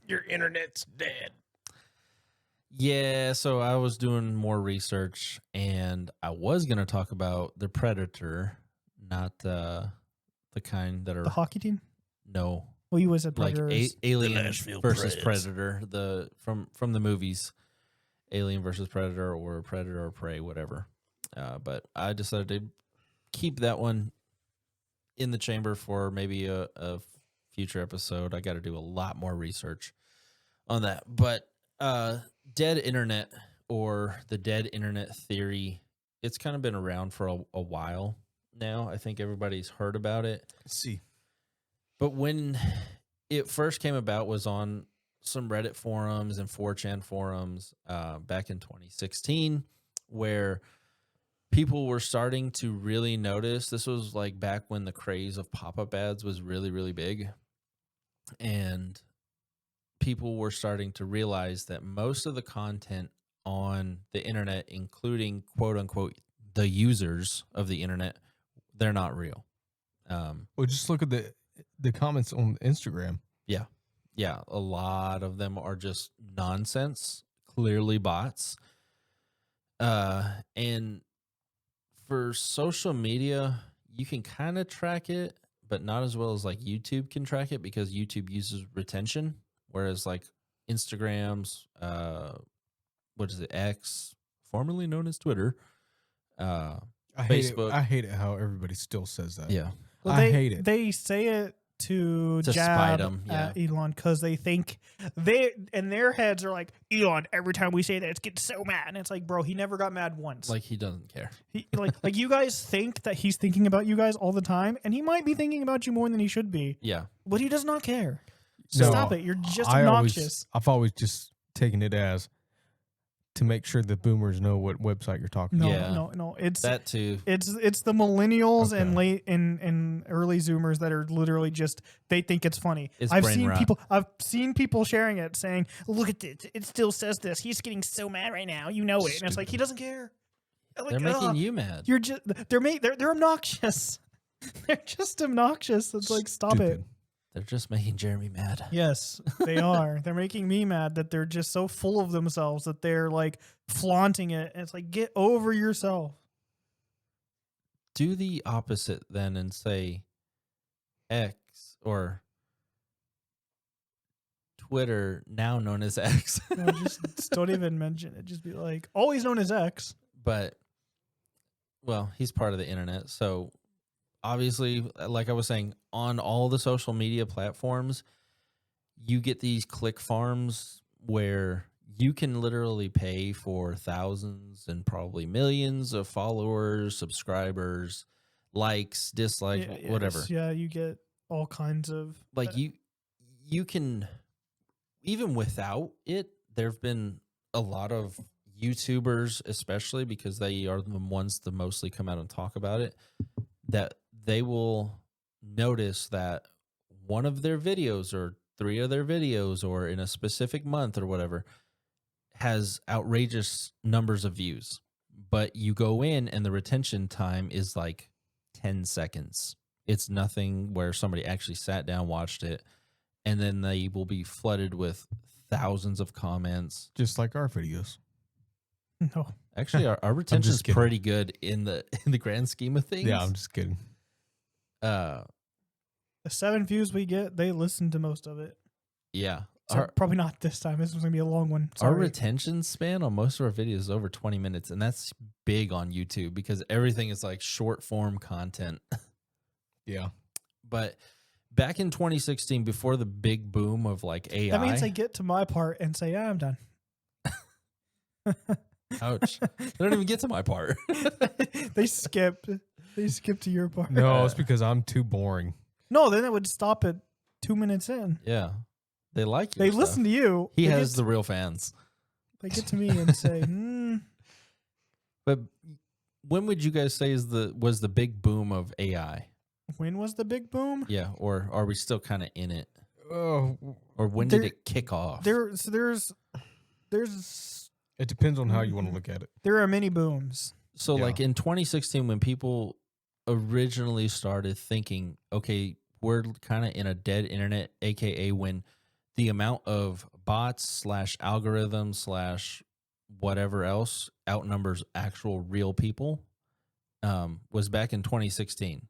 Your internet's dead. Yeah, so I was doing more research, and I was going to talk about the Predator, not the kind that are The hockey team? no, Well, you was at like Predators. Alien Nashville versus Preds. Predator, the from the movies, Alien versus Predator or Predator or Prey, whatever. But I decided to keep that one in the chamber for maybe a future episode. I got to do a lot more research on that. But dead internet, or the dead internet theory, it's kind of been around for a while now. I think everybody's heard about it. See, But when it first came about was on some Reddit forums and 4chan forums back in 2016, where people were starting to really notice. This was like back when the craze of pop-up ads was really, really big. And people were starting to realize that most of the content on the internet, including quote unquote the users of the internet, they're not real. Well, just look at the comments on Instagram. Yeah, a lot of them are just nonsense, clearly bots. And for social media, you can kind of track it, but not as well as like YouTube can track it, because YouTube uses retention, whereas like Instagram's, what is it, X, formerly known as Twitter, Facebook. I hate it how everybody still says that. Yeah. Well, I hate it. They say it to To jab spite 'em, yeah. at Elon, because they think they in their heads are like, Elon, every time we say that, it's getting so mad. And it's like, bro, he never got mad once. Like, he doesn't care. He, like you guys think that he's thinking about you guys all the time, and he might be thinking about you more than he should be, Yeah. but he does not care. No, Stop it. You're just I've obnoxious. always just taken it as to make sure the boomers know what website you're talking No, about. Yeah. no. It's That too. it's the millennials and Okay. late and early Zoomers that are literally just, they think it's funny. It's I've brain rot. seen people sharing it, saying, "Look at this, it still says this. He's getting so mad right now. You know it." And it's like, he doesn't care. Like, They're making you mad. You're just they're obnoxious. They're just obnoxious. It's like, stop it. Stupid. They're just making Jeremy mad. Yes, they are. They're making me mad that they're just so full of themselves that they're like flaunting it. And it's like, get over yourself. Do the opposite then and say X, or Twitter, now known as X. No, just don't even mention it. Just be like, always known as X. But, well, he's part of the internet. So obviously, like I was saying, on all the social media platforms, you get these click farms where you can literally pay for thousands and probably millions of followers, subscribers, likes, dislikes, Yeah, whatever. yes, yeah, you get all kinds of Like you can, even without it, there have been a lot of YouTubers, especially because they are the ones that mostly come out and talk about it, that they will notice that one of their videos or three of their videos or in a specific month or whatever has outrageous numbers of views. But you go in and the retention time is like 10 seconds. It's nothing where somebody actually sat down, watched it, and then they will be flooded with thousands of comments. Just like our videos. no. Actually, our retention is kidding. pretty good in the grand scheme of things. Yeah, I'm just kidding. The 7 views we get, they listen to most of it. Yeah. So probably not this time. This was gonna be a long one. Our Sorry. retention span on most of our videos is over 20 minutes, and that's big on YouTube because everything is like short form content. Yeah. But back in 2016, before the big boom of like AI, That means they get to my part and say, "Yeah, I'm done." ouch, they don't even get to my part. They skip. They skip to your part. No, it's because I'm too boring. No, then it would stop at 2 minutes in. Yeah, they like you. They listen to you. He They has get- the real fans. They get to me and say, But when would you guys say was the big boom of AI? "When was the big boom?" Yeah, or are we still kind of in it? Oh, Or when did it kick off? There's it depends on how you want to look at it. there are many booms. So Yeah. like in 2016, when people originally started thinking, okay, we're kind of in a dead internet, AKA when the amount of bots / algorithms / whatever else outnumbers actual real people was back in 2016.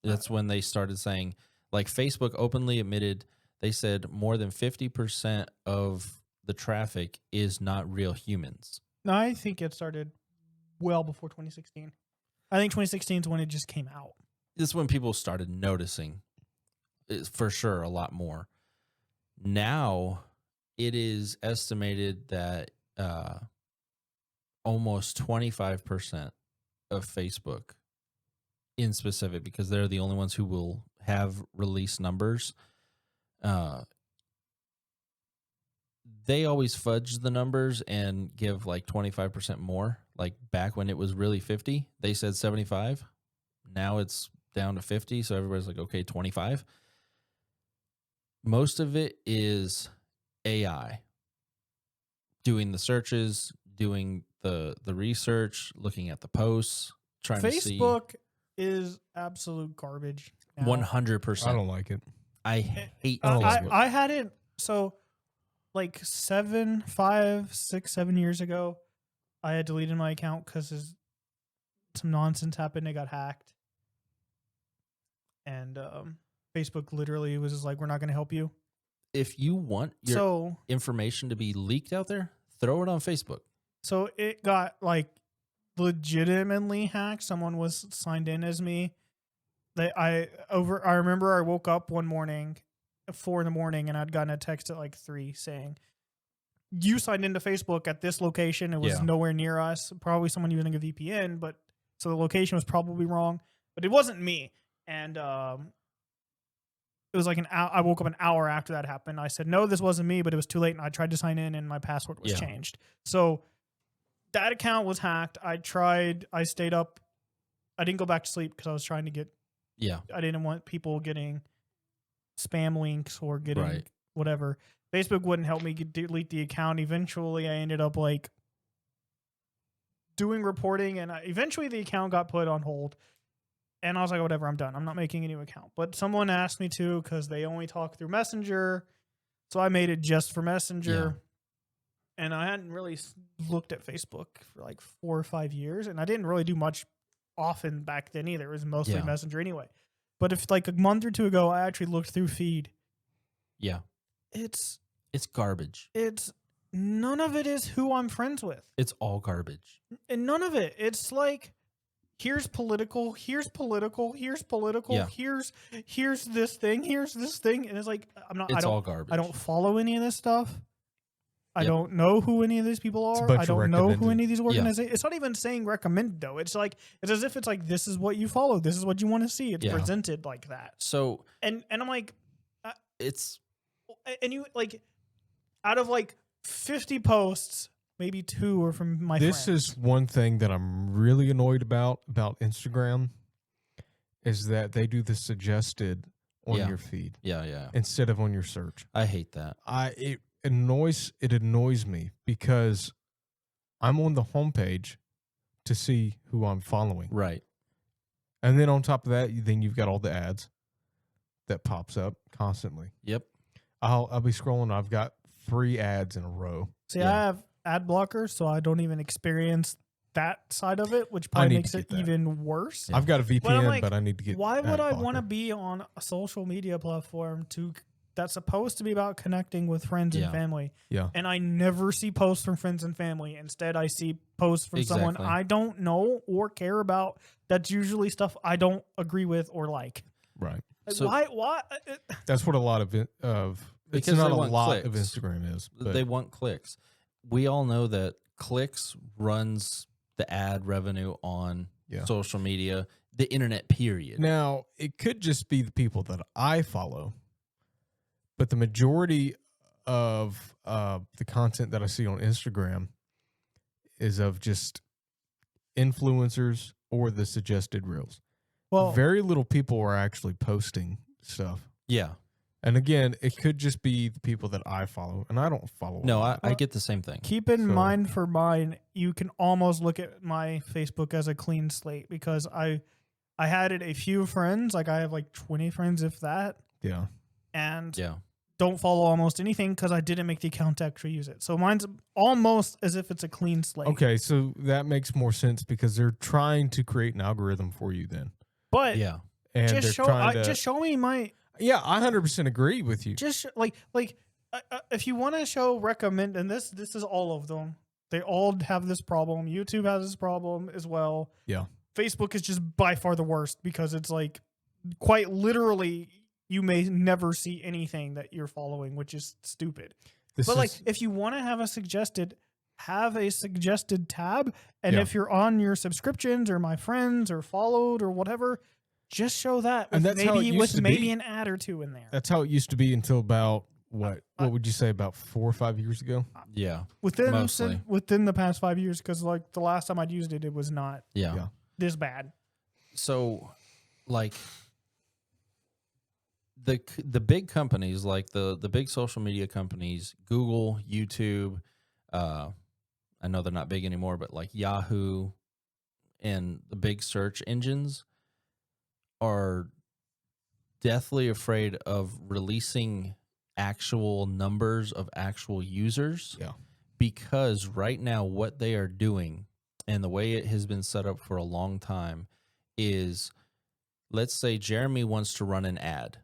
That's when they started saying, like, Facebook openly admitted, they said more than 50% of the traffic is not real humans. No, I think it started well before 2016. I think 2016 is when it just came out. This is when people started noticing, for sure, a lot more. Now, it is estimated that almost 25% of Facebook, in specific, because they're the only ones who will have release numbers, they always fudge the numbers and give like 25% more. Like back when it was really 50, they said 75. Now it's down to 50. So everybody's like, okay, 25. Most of it is AI doing the searches, doing the research, looking at the posts, trying to see. Facebook is absolute garbage. now. 100%. I don't like it. I hate I don't like Facebook. I had it like 7 years ago. I had deleted my account because some nonsense happened. It got hacked, and Facebook literally was just like, "We're not going to help you." If you want your information to be leaked out there, throw it on Facebook. So it got like legitimately hacked. Someone was signed in as me. I remember I woke up one morning at 4 a.m. and I'd gotten a text at like 3 saying, "You signed into Facebook at this location. It was nowhere near us. Probably someone using a VPN, but so the location was probably wrong, but it wasn't me." And it was like I woke up an hour after that happened. I said, "No, this wasn't me," but it was too late, and I tried to sign in, and my password was changed. So that account was hacked. I stayed up. I didn't go back to sleep because I was trying to get. Yeah. I didn't want people getting spam links or getting whatever. Facebook wouldn't help me delete the account. Eventually, I ended up like doing reporting, and eventually the account got put on hold. And I was like, whatever, I'm done. I'm not making a new account. But someone asked me to because they only talk through Messenger. So I made it just for Messenger. Yeah. And I hadn't really looked at Facebook for like 4 or 5 years. And I didn't really do much often back then either. It was mostly Messenger anyway. But if like a month or two ago, I actually looked through feed. Yeah. It's garbage. None of it is who I'm friends with. It's all garbage. And none of it. It's like, here's political, here's political, here's political, here's this thing, here's this thing. And it's like, all garbage. I don't follow any of this stuff. I don't know who any of these people are. I don't know who any of these organizations. It's not even saying recommended though. It's like, it's as if it's like, this is what you follow. This is what you want to see. It's presented like that. So, and I'm like, and you like, out of like 50 posts, maybe 2 are from my friends. This is one thing that I'm really annoyed about Instagram is that they do the suggested on your feed. Yeah. Instead of on your search. I hate that. It annoys me because I'm on the homepage to see who I'm following. Right. And then on top of that, then you've got all the ads that pops up constantly. Yep. I'll be scrolling. I've got 3 ads in a row. See, I have ad blockers, so I don't even experience that side of it, which probably makes it even worse. I've got a VPN, but I need to get. Why would I want to be on a social media platform that's supposed to be about connecting with friends and family? Yeah. And I never see posts from friends and family. Instead, I see posts from someone I don't know or care about. That's usually stuff I don't agree with or like. Right. Like, so why? That's what a lot of because it's not a lot of Instagram is. But they want clicks. We all know that clicks runs the ad revenue on social media, the internet, period. Now, it could just be the people that I follow, but the majority of the content that I see on Instagram is of just influencers or the suggested reels. Well, very little people are actually posting stuff. Yeah. And again, it could just be the people that I follow, and I don't follow. No, I get the same thing. Keep in mind for mine, you can almost look at my Facebook as a clean slate because I had it a few friends. Like I have like 20 friends, if that. Yeah. And don't follow almost anything because I didn't make the account to actually use it. So mine's almost as if it's a clean slate. Okay, so that makes more sense because they're trying to create an algorithm for you then. But Yeah. And they're trying to just show me my Yeah, I 100% agree with you. just if you want to show recommend, and this is all of them. They all have this problem. YouTube has this problem as well. Yeah. Facebook is just by far the worst because it's like quite literally you may never see anything that you're following, which is stupid. This But like is- if you want to have a suggested tab, and Yeah. if you're on your subscriptions or my friends or followed or whatever, just show that And with that's how it maybe used with to maybe be. an ad or two in there. That's how it used to be until about what would you say, about 4 or 5 years ago? Yeah. Within Mostly. within the past 5 years, because like the last time I'd used it, it was not Yeah. Yeah. this bad. So, like the big companies, like the big social media companies, Google, YouTube, I know they're not big anymore, but like Yahoo and the big search engines are deathly afraid of releasing actual numbers of actual users. Yeah. Because right now what they are doing and the way it has been set up for a long time is, let's say Jeremy wants to run an ad.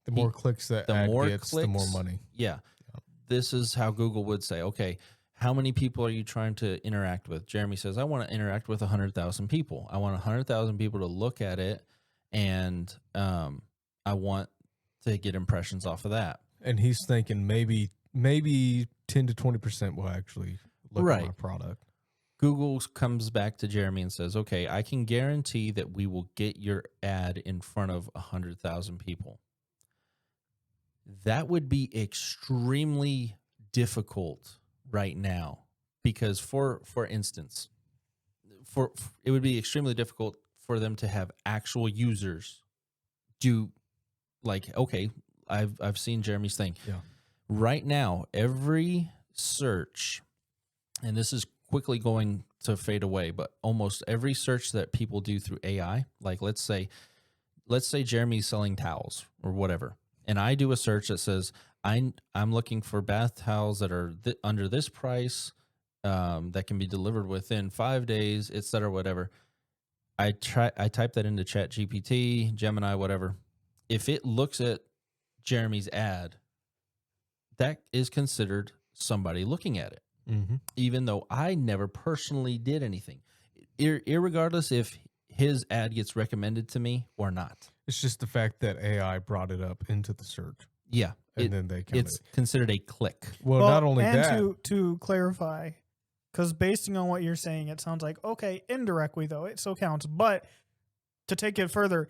The more clicks that the ad more gets, the more clicks- money. Yeah. This is how Google would say, okay, how many people are you trying to interact with? Jeremy says, I want to interact with 100,000 people. I want 100,000 people to look at it, and I want to get impressions off of that. And he's thinking maybe 10 to 20% will actually look at my Right. product. Google comes back to Jeremy and says, okay, I can guarantee that we will get your ad in front of 100,000 people. That would be extremely difficult right now because for instance, it would be extremely difficult for them to have actual users do, like, okay, I've seen Jeremy's thing. Yeah. Right now, every search, and this is quickly going to fade away, but almost every search that people do through AI, like let's say Jeremy's selling towels or whatever, and I do a search that says I'm looking for bath towels that are under this price, that can be delivered within 5 days, etc., whatever. I type that into ChatGPT, Gemini, whatever. If it looks at Jeremy's ad, that is considered somebody looking at it, Mm-hmm. even though I never personally did anything, irregardless if his ad gets recommended to me or not. It's just the fact that AI brought it up into the search, Yeah, and then they kind it's considered a click. well, not only and that, to clarify, because basing on what you're saying, it sounds like okay, indirectly though it still counts. But to take it further,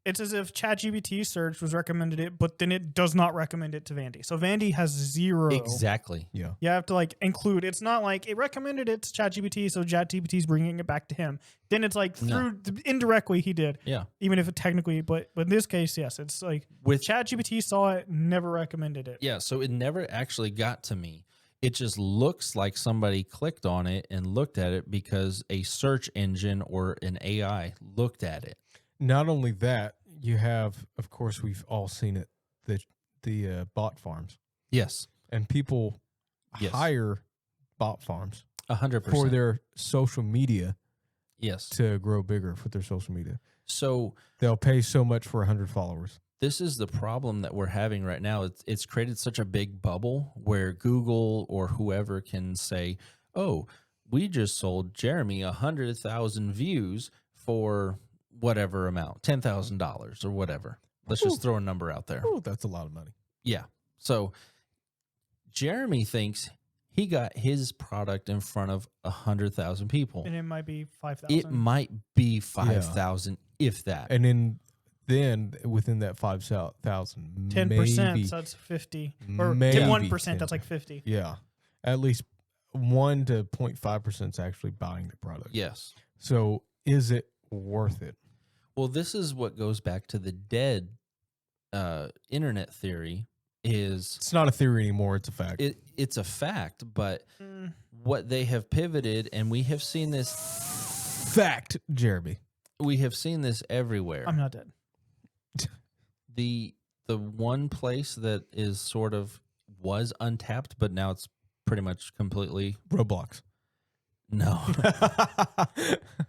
it's as if ChatGPT search was recommended it, but then it does not recommend it to Vandy. So Vandy has zero. Exactly. yeah, You have to like include. It's not like it recommended it to ChatGPT, so ChatGPT is bringing it back to him. Then it's like No. indirectly he did, Yeah. even if it technically. But in this case, yes, it's like With ChatGPT saw it, never recommended it. Yeah, so it never actually got to me. It just looks like somebody clicked on it and looked at it because a search engine or an AI looked at it. not only that, you have, of course, we've all seen it, the bot farms, Yes, and people Yes. hire bot farms 100%. for their social media Yes. to grow bigger for their social media. So They'll pay so much for 100 followers. this is the problem that we're having right now. It's created such a big bubble where Google or whoever can say, oh, we just sold Jeremy 100,000 views for whatever amount, $10,000 or whatever. Let's just throw a number out there. Oh, that's a lot of money. Yeah. So Jeremy thinks he got his product in front of 100,000 people. And it might be 5,000. It might be 5,000, if that. And then within that 5,000, 10%, maybe, so that's 50. Or maybe 1%, that's 10. like 50. yeah, at least 1 to 0.5% is actually buying the product. Yes. So is it worth it? Well, this is what goes back to the dead internet theory. Is It's not a theory anymore. It's a fact. it's a fact, but Mm, what they have pivoted, and we have seen this. Fact, Jeremy. We have seen this everywhere. I'm not dead. The the one place that is sort of was untapped, but now it's pretty much completely Roblox. no.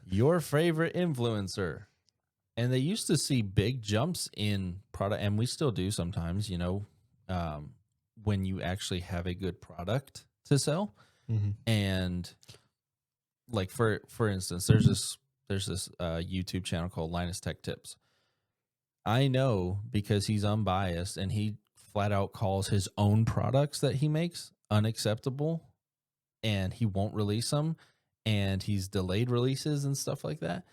Your favorite influencer. And they used to see big jumps in product, and we still do sometimes, you know, when you actually have a good product to sell. Mm-hmm. And like for instance, there's this YouTube channel called Linus Tech Tips. I know because he's unbiased and he flat out calls his own products that he makes unacceptable, and he won't release them, and he's delayed releases and stuff like that.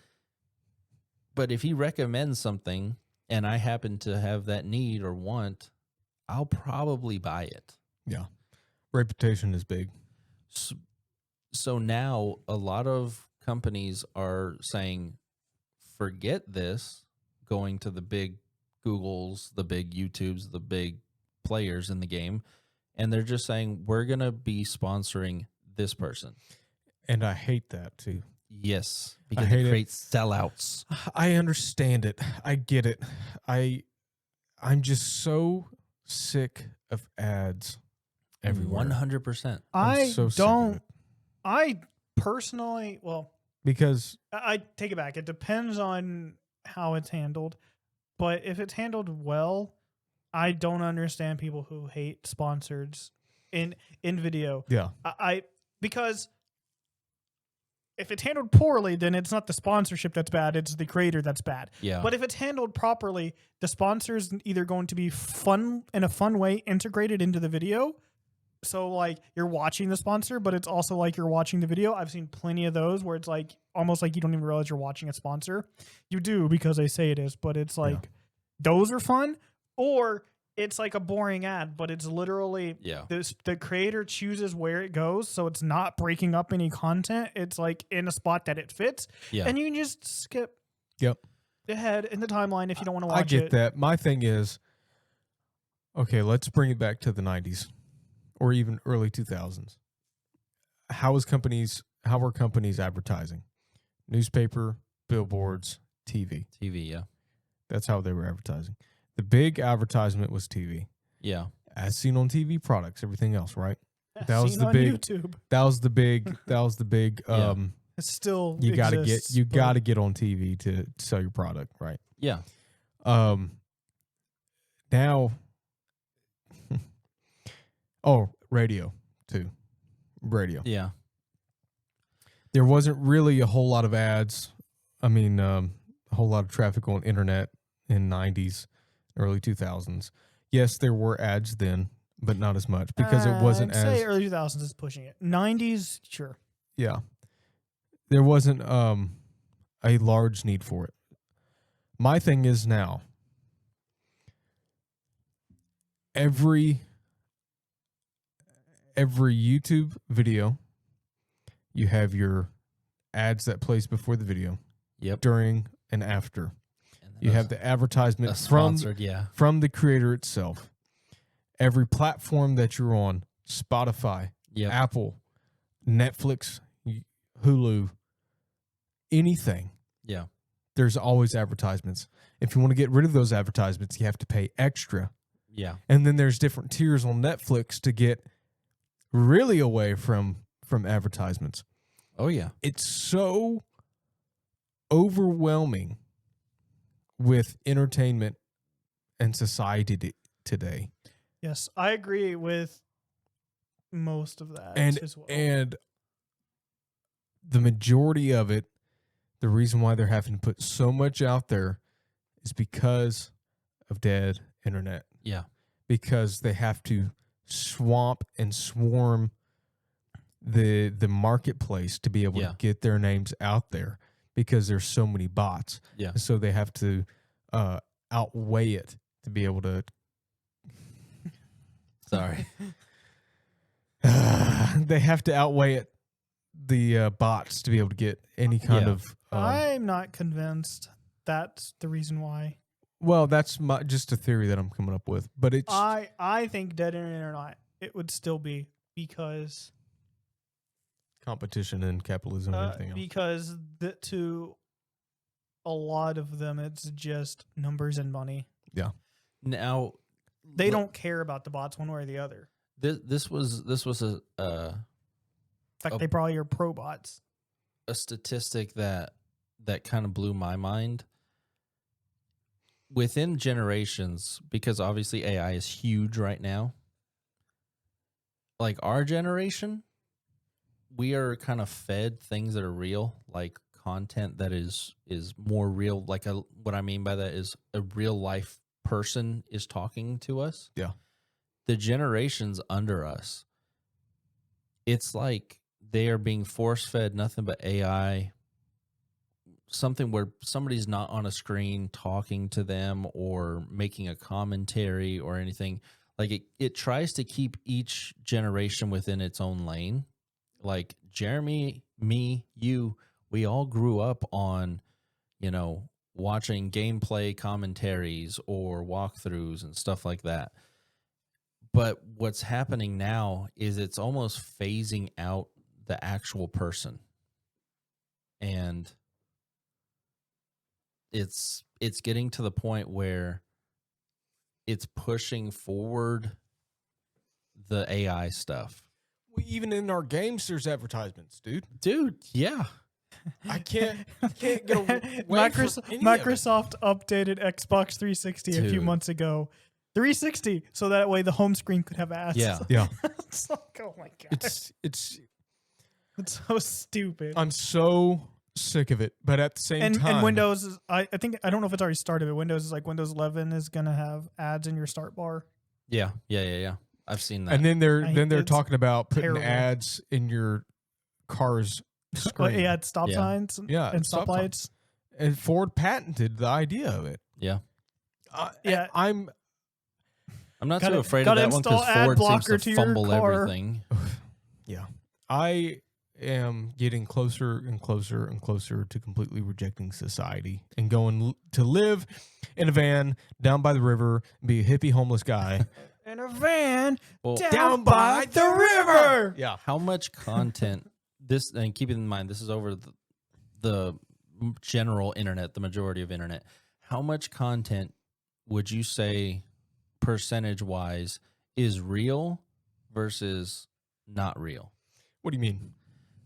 But if he recommends something and I happen to have that need or want, I'll probably buy it. Yeah. Reputation is big. So now a lot of companies are saying, forget this, going to the big Googles, the big YouTubes, the big players in the game. And they're just saying, we're going to be sponsoring this person. And I hate that too. Yes, because hate it it. creates sellouts. I understand it. I get it. I'm just so sick of ads everywhere. 100%. I so sick of don't. it. I personally, well, Because I take it back. It depends on how it's handled. But if it's handled well, I don't understand people who hate sponsors in video. yeah, Because if it's handled poorly, then it's not the sponsorship that's bad, it's the creator that's bad. Yeah. But if it's handled properly, the sponsor's either going to be fun in a fun way integrated into the video. So like you're watching the sponsor, but it's also like you're watching the video. I've seen plenty of those where it's like almost like you don't even realize you're watching a sponsor. You do because they say it is, but it's like those are fun. Or it's like a boring ad, but it's literally the creator chooses where it goes, so it's not breaking up any content. It's like in a spot that it fits, and you can just skip ahead in the timeline if you don't want to watch it. I get that. My thing is, okay, let's bring it back to the 90s or even early 2000s. How are companies advertising? Newspaper, billboards, TV. TV, yeah. That's how they were advertising. The big advertisement was TV. Yeah. As seen on TV products, everything else, right? That was the big YouTube. That was the big It's still you got to get on TV to sell your product, right? Yeah. Now radio too. Radio. Yeah. There wasn't really a whole lot of ads. I mean, a whole lot of traffic on internet in 90s, early 2000s. Yes, there were ads then, but not as much because it wasn't I'd say as early 2000s is pushing it. 90s, sure. Yeah. There wasn't a large need for it. My thing is now every YouTube video, you have your ads that plays before the video, during and after. And you have the advertisement from the creator itself. Every platform that you're on, Spotify, Apple, Netflix, Hulu, anything. Yeah. There's always advertisements. If you want to get rid of those advertisements, you have to pay extra. Yeah. And then there's different tiers on Netflix to get really away from advertisements. Oh, yeah. It's so overwhelming with entertainment and society today. Yes, I agree with most of that as well. And the majority of it, the reason why they're having to put so much out there is because of dead internet. Yeah. Because they have to swamp and swarm the marketplace to be able to get their names out there because there's so many bots. Yeah. So they have to outweigh it to be able to. Sorry. They have to outweigh it, the bots, to be able to get any kind of. I'm not convinced that's the reason why. Well, that's just a theory that I'm coming up with, but it's. I think dead internet or not, it would still be because competition and capitalism and everything else. Because to a lot of them, it's just numbers and money. Yeah. Now, They don't care about the bots one way or the other. This was In fact, they probably are pro bots. a statistic that kind of blew my mind. Within generations, because obviously AI is huge right now. Like our generation, we are kind of fed things that are real, like content that is more real. Like what I mean by that is a real life person is talking to us. Yeah. The generations under us, it's like they are being force fed nothing but AI, something where somebody's not on a screen talking to them or making a commentary or anything. Like it tries to keep each generation within its own lane. Like Jeremy, me, you, we all grew up on, watching gameplay commentaries or walkthroughs and stuff like that. But what's happening now is it's almost phasing out the actual person. And it's getting to the point where it's pushing forward the AI stuff. Well, even in our games, there's advertisements, dude. Yeah. I can't get away from any of it. Microsoft updated Xbox 360 a few Dude. months ago. 360, so that way the home screen could have ads. Yeah. Yeah, It's like, oh my god, it's. it's so stupid. I'm so sick of it, but at the same time, And Windows is, I think, I don't know if it's already started, but Windows is like Windows 11 is gonna have ads in your start bar. Yeah. I've seen that. and then they're it's talking about putting terrible. ads in your car's But screen. yeah, stop Yeah. signs Yeah, and stop stoplights. And Ford patented the idea of it. Yeah. Yeah. I'm I'm not Gotta- too afraid of gotta that one because install ad Ford seems blocker to to your fumble car. everything. yeah. I am getting closer and closer and closer to completely rejecting society and going to live in a van down by the river and be a hippie homeless guy. In a van Well, down by the river. Yeah. how much content this, and keep in mind, this is over the general internet, the majority of internet. How much content would you say percentage wise is real versus not real? What do you mean?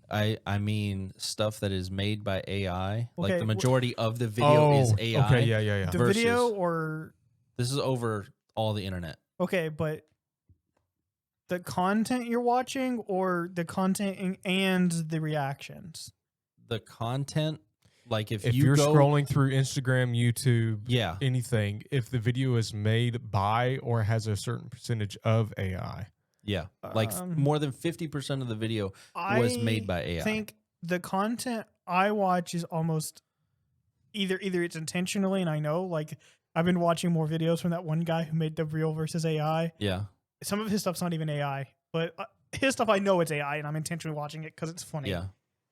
I mean stuff that is made by AI. Like Okay, the majority of the video is AI. Okay, yeah. The Versus- video or This is over all the internet. okay, but the content you're watching or the content and the reactions. The content, like if If you you're go, scrolling through Instagram, YouTube, yeah, anything, if the video is made by or has a certain percentage of AI. yeah, like more than 50% of the video was made by AI. I think the content I watch is almost either it's intentionally, and I know, like, I've been watching more videos from that one guy who made the real versus AI. Yeah, Some of his stuff's not even AI, but his stuff I know it's AI, and I'm intentionally watching it because it's funny. yeah,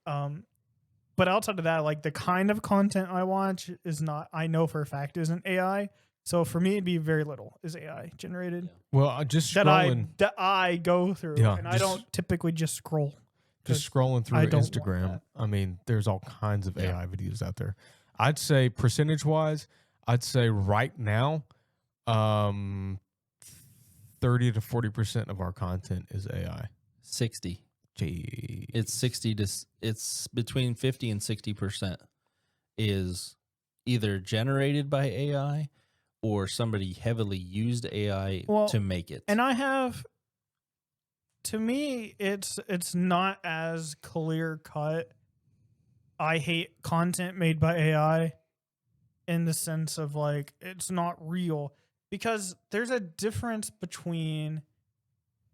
But outside of that, like the kind of content I watch is not, I know for a fact isn't AI. So for me, it'd be very little is AI generated Well, I just that scrolling, I go through, Yeah, and I just- don't typically just scroll. just scrolling through I don't want Instagram. that. I mean, there's all kinds of Yeah. AI videos out there. I'd say percentage wise, I'd say right now, 30 to 40% of our content is AI. 60. Gee. It's 60 to it's between 50 and 60% is either generated by AI or somebody heavily used AI Well, to make it. And I have, to me, it's not as clear cut. I hate content made by AI in the sense of like it's not real, because there's a difference between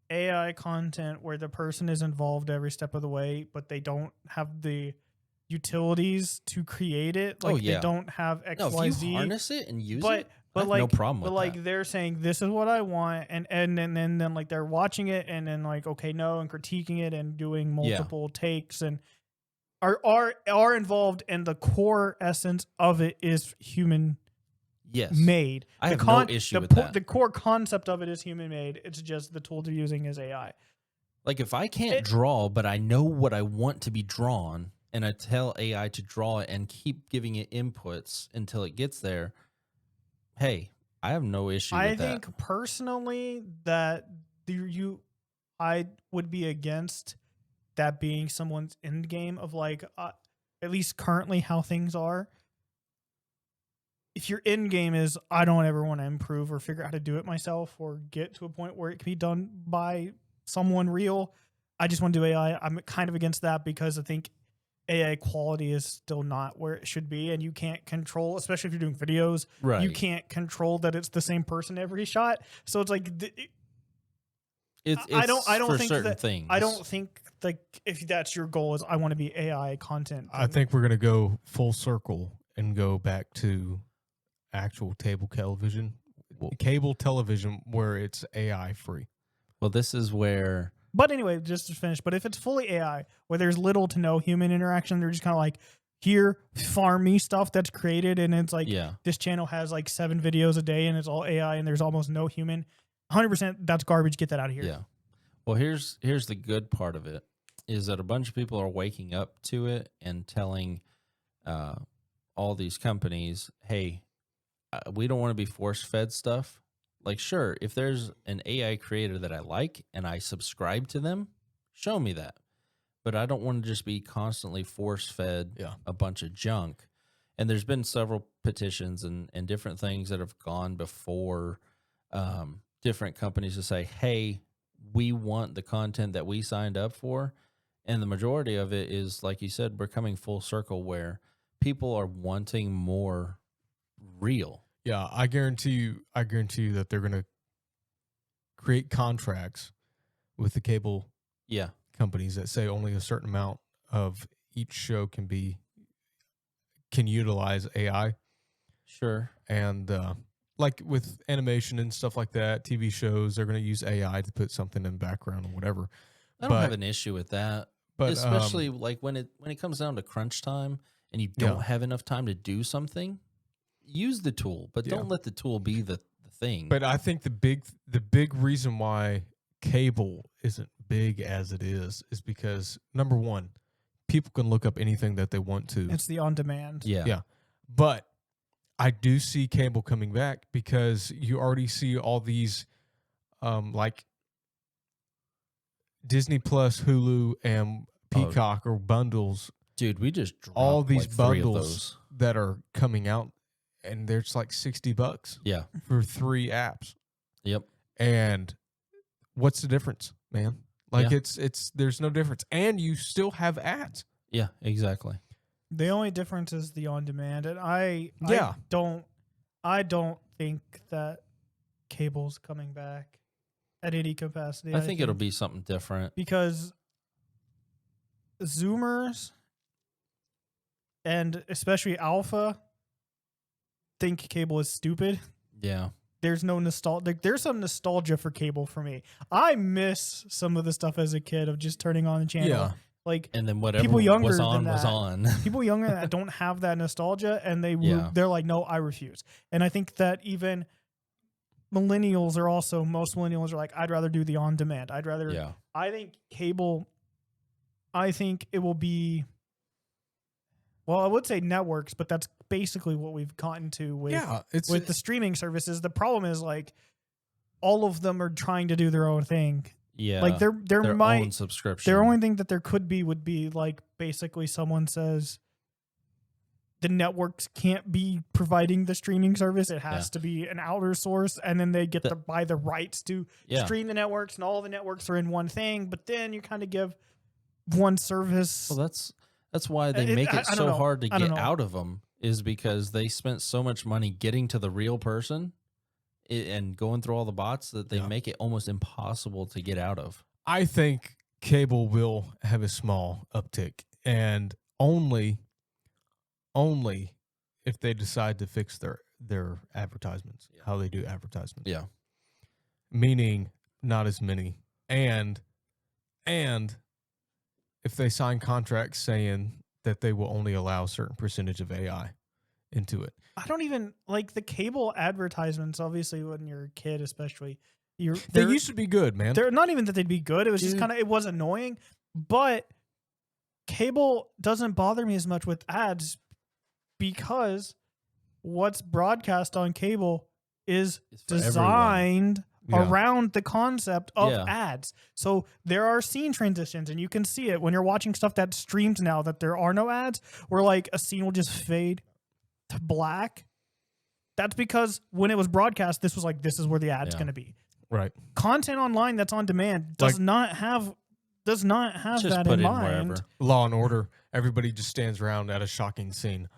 AI content where the person is involved every step of the way, but they don't have the utilities to create it. Like yeah. they don't have X, no, if Y, you Z. harness it and use But it, I but have like no problem but with like that. they're saying this is what I want, and then like they're watching it and then like okay no, and critiquing it and doing multiple takes and are involved, and the core essence of it is human Yes. made. I The have no issue with that. The core concept of it is human made. It's just the tool they're using is AI. Like if I can't draw, but I know what I want to be drawn, and I tell AI to draw it and keep giving it inputs until it gets there, hey, I have no issue I with think that. personally that I would be against that being someone's end game of like at least currently how things are. If your end game is I don't ever want to improve or figure out how to do it myself or get to a point where it can be done by someone real, I just want to do AI. I'm kind of against that because I think AI quality is still not where it should be, and you can't control, especially if you're doing videos, Right. you can't control that it's the same person every shot. So it's like It's I don't for think certain that things. I don't think like if that's your goal is I want to be AI content. I think we're gonna go full circle and go back to actual cable television where it's AI free. Well, this is where But anyway, just to finish, but if it's fully AI, where there's little to no human interaction, they're just kind of like, here, farm me stuff that's created, and it's like, yeah. this channel has like 7 videos a day, and it's all AI, and there's almost no human. 100%, that's garbage. Get that out of here. Yeah. Well, here's the good part of it is that a bunch of people are waking up to it and telling all these companies, hey, we don't want to be force-fed stuff. Like, sure, if there's an AI creator that I like and I subscribe to them, show me that. But I don't want to just be constantly force-fed a bunch of junk. And there's been several petitions and different things that have gone before different companies to say, hey, we want the content that we signed up for. And the majority of it is, like you said, we're coming full circle where people are wanting more real. Yeah, I guarantee you that they're going to create contracts with the cable companies that say only a certain amount of each show can utilize AI. Sure. And like with animation and stuff like that, TV shows, they're going to use AI to put something in the background or whatever. I don't have an issue with that. But especially like when it comes down to crunch time and you don't have enough time to do something, use the tool, but don't let the tool be the thing. But I think the big reason why cable isn't big as it is because number one, people can look up anything that they want to. It's the on demand. Yeah. But I do see cable coming back because you already see all these like Disney Plus, Hulu, and Peacock or bundles. Dude, we just dropped all these like 3 bundles of those that are coming out, and there's like $60. Yeah. For 3 apps. Yep. And what's the difference, man? Like it's there's no difference, and you still have ads. Yeah, exactly. The only difference is the on demand, and I don't think that cable's coming back at any capacity. I think it'll be something different because Zoomers and especially Alpha think cable is stupid. Yeah. There's no nostalgia. There's some nostalgia for cable for me. I miss some of the stuff as a kid of just turning on the channel. Yeah. Like, and then whatever people younger was than on. People younger that don't have that nostalgia, and they're like, no, I refuse. And I think that even millennials are also, most millennials are like, I'd rather do the on demand. I think cable, I think it will be, well, I would say networks, but that's basically what we've gotten to with the streaming services. The problem is like all of them are trying to do their own thing. Yeah. Like their own subscription. Their only thing that there could be would be like basically someone says the networks can't be providing the streaming service. It has to be an outer source, and then they get to buy the rights to stream the networks, and all the networks are in one thing. But then you kind of give one service. Well, that's why they make it so hard to get out of them, is because they spent so much money getting to the real person and going through all the bots that they make it almost impossible to get out of. I think cable will have a small uptick, and only if they decide to fix their advertisements, how they do advertisements. Yeah. Meaning not as many. And if they sign contracts saying that they will only allow a certain percentage of AI into it. I don't even like the cable advertisements. Obviously, when you're a kid, especially, they used to be good, man. They're not even that they'd be good. It was just it was annoying. But cable doesn't bother me as much with ads because what's broadcast on cable is It's for everyone. designed Yeah. around the concept of Yeah. ads. So there are scene transitions, and you can see it when you're watching stuff that streams now that there are no ads, where like a scene will just fade to black. That's because when it was broadcast, this was like, this is where the ad's Yeah. going to be. Right. Content online that's on demand does Like- not have Just that put in in mind. wherever. Law and Order. Everybody just stands around at a shocking scene.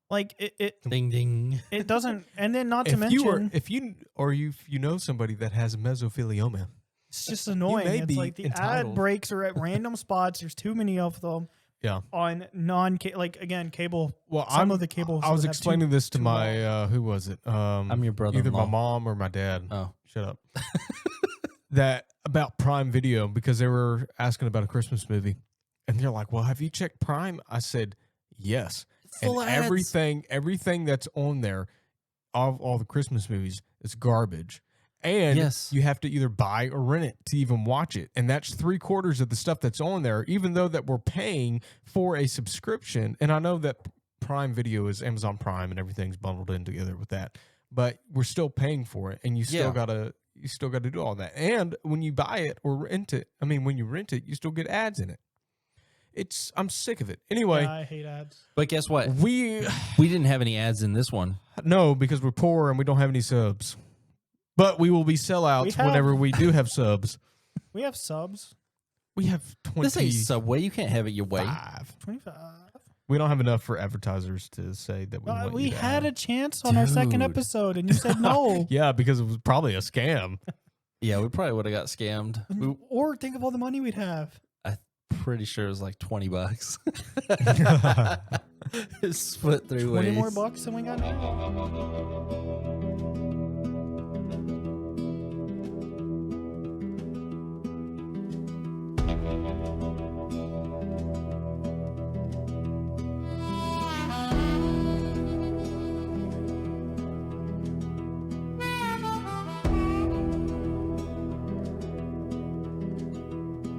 Like it Ding ding. it doesn't. And then not to If mention, you know somebody that has mesothelioma, it's just annoying. may It's be like the ad entitled. breaks are at random spots. There's too many of them. Yeah. On cable. Well, Some of the cables I was would have explaining this to too my who was it? I'm your brother. Either my mom or my dad. Oh, Shut up. That about Prime Video, because they were asking about a Christmas movie, and they're like, "Well, have you checked Prime?" I said, "Yes." full And of ads. everything that's on there, all the Christmas movies, is garbage. And Yes. you have to either buy or rent it to even watch it. And that's 3/4 of the stuff that's on there, even though that we're paying for a subscription. And I know that Prime Video is Amazon Prime and everything's bundled in together with that, but we're still paying for it, and you still Yeah. gotta do all that. And when you buy it or rent it, when you rent it, you still get ads in it. I'm sick of it. Anyway, Yeah, I hate ads. But guess what? we We didn't have any ads in this one. no, because we're poor and we don't have any subs. But we will be sellouts We have- whenever we do have subs. We have subs. We have This ain't 25. Subway. You can't have it your way. 25. We don't have enough for advertisers to say that we want We you to had add. a chance on our second Dude. episode, and you said no. Yeah, because it was probably a scam. Yeah, we probably would have got scammed. We, Or think of all the money we'd have. pretty sure it was like $20. It's split 3 20 ways. more bucks than we got now.